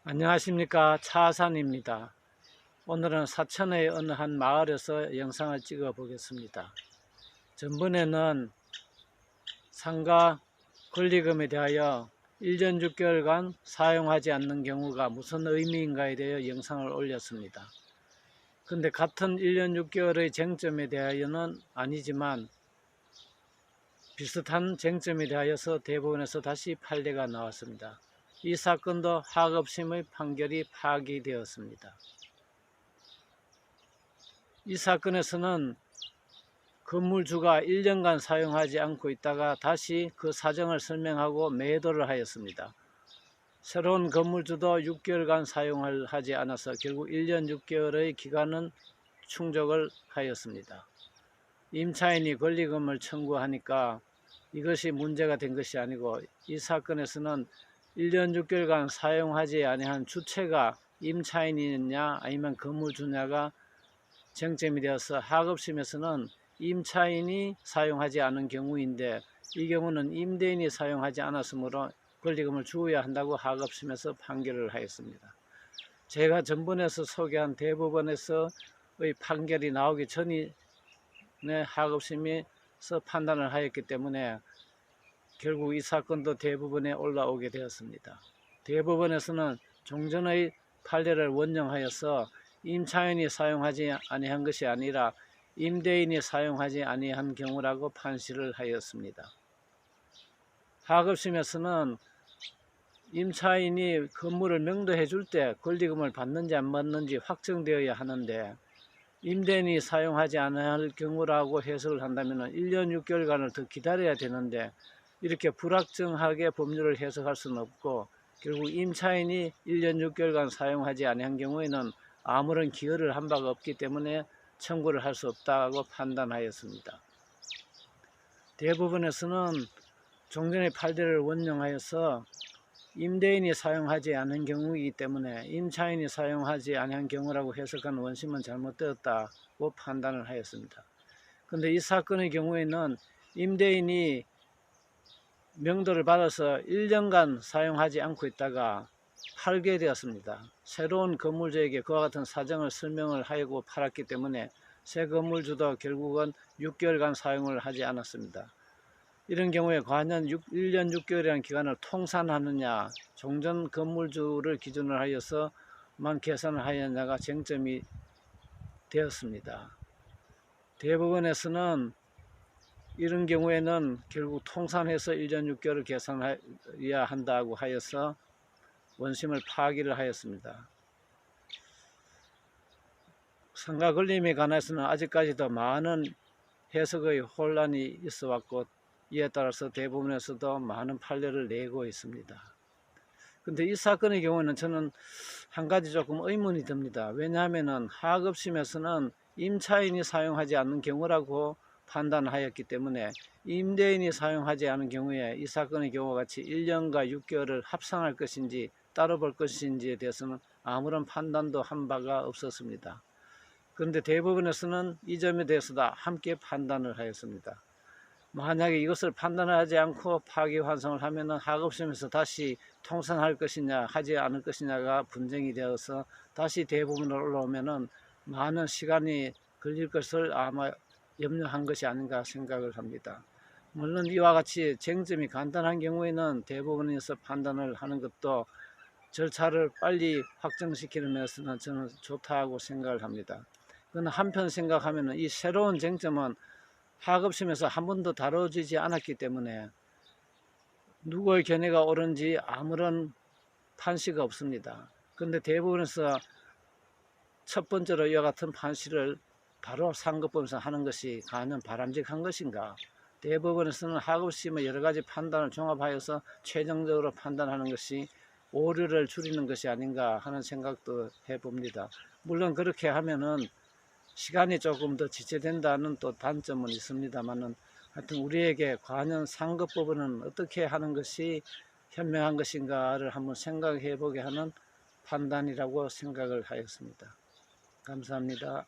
안녕하십니까, 차하산입니다. 오늘은 사천의 어느 한 마을에서 영상을 찍어 보겠습니다. 전번에는 상가 권리금에 대하여 1년 6개월간 사용하지 않는 경우가 무슨 의미인가에 대해 영상을 올렸습니다. 근데 같은 1년 6개월의 쟁점에 대하여는 아니지만 비슷한 쟁점에 대하여서 대법원에서 다시 판례가 나왔습니다. 이 사건도 하급심의 판결이 파기되었습니다. 이 사건에서는 건물주가 1년간 사용하지 않고 있다가 다시 그 사정을 설명하고 매도를 하였습니다. 새로운 건물주도 6개월간 사용을 하지 않아서 결국 1년 6개월의 기간은 충족을 하였습니다. 임차인이 권리금을 청구하니까 이것이 문제가 된 것이 아니고 이 사건에서는 1년 6개월간 사용하지 아니한 주체가 임차인이냐 아니면 건물주냐가 쟁점이 되어서 하급심에서는 임차인이 사용하지 않은 경우인데 이 경우는 임대인이 사용하지 않았으므로 권리금을 주어야 한다고 하급심에서 판결을 하였습니다. 제가 전번에서 소개한 대법원에서의 판결이 나오기 전에 하급심에서 판단을 하였기 때문에 결국 이 사건도 대법원에 올라오게 되었습니다. 대법원에서는 종전의 판례를 원용하여서 임차인이 사용하지 아니한 것이 아니라 임대인이 사용하지 아니한 경우라고 판시를 하였습니다. 하급심에서는 임차인이 건물을 명도해 줄 때 권리금을 받는지 안 받는지 확정되어야 하는데 임대인이 사용하지 않을 경우라고 해석을 한다면 1년 6개월간을 더 기다려야 되는데 이렇게 불확정하게 법률을 해석할 수는 없고 결국 임차인이 1년 6개월간 사용하지 아니한 경우에는 아무런 기여를 한 바가 없기 때문에 청구를 할 수 없다고 판단하였습니다. 대법원에서는 종전의 판례를 원용하여서 임대인이 사용하지 않은 경우이기 때문에 임차인이 사용하지 않은 경우라고 해석한 원심은 잘못되었다고 판단을 하였습니다. 그런데 이 사건의 경우에는 임대인이 명도를 받아서 1년간 사용하지 않고 있다가 팔게 되었습니다. 새로운 건물주에게 그와 같은 사정을 설명을 하고 팔았기 때문에 새 건물주도 결국은 6개월간 사용을 하지 않았습니다. 이런 경우에 과연 1년 6개월이라는 기간을 통산하느냐, 종전 건물주를 기준으로 하여서만 계산을 하였냐가 쟁점이 되었습니다. 대법원에서는 이런 경우에는 결국 통산해서 1년 6개월을 계산해야 한다고 하여서 원심을 파기를 하였습니다. 상가 권리금에 관해서는 아직까지도 많은 해석의 혼란이 있어 왔고 이에 따라서 대법원에서도 많은 판례를 내고 있습니다. 근데 이 사건의 경우는 저는 한 가지 조금 의문이 듭니다. 왜냐하면 하급심에서는 임차인이 사용하지 않는 경우라고 판단하였기 때문에 임대인이 사용하지 않은 경우에 이 사건의 경우와 같이 1년과 6개월을 합산할 것인지 따로 볼 것인지에 대해서는 아무런 판단도 한 바가 없었습니다. 그런데 대법원에서는 이 점에 대해서도 함께 판단을 하였습니다. 만약에 이것을 판단하지 않고 파기환송을 하면은 하급심에서 다시 통산할 것이냐 하지 않을 것이냐가 분쟁이 되어서 다시 대법원으로 올라오면은 많은 시간이 걸릴 것을 아마 염려한 것이 아닌가 생각을 합니다. 물론 이와 같이 쟁점이 간단한 경우에는 대법원에서 판단을 하는 것도 절차를 빨리 확정시키는 면에서는 저는 좋다고 생각을 합니다. 그러나 한편 생각하면 이 새로운 쟁점은 하급심에서 한 번도 다뤄지지 않았기 때문에 누구의 견해가 옳은지 아무런 판시가 없습니다. 그런데 대법원에서 첫 번째로 이와 같은 판시를 바로 상급법에서 하는 것이 과연 바람직한 것인가? 대법원에서는 하급심의 여러 가지 판단을 종합하여서 최종적으로 판단하는 것이 오류를 줄이는 것이 아닌가 하는 생각도 해봅니다. 물론 그렇게 하면은 시간이 조금 더 지체된다는 또 단점은 있습니다만은 하여튼 우리에게 과연 상급법원은 어떻게 하는 것이 현명한 것인가를 한번 생각해 보게 하는 판단이라고 생각을 하였습니다. 감사합니다.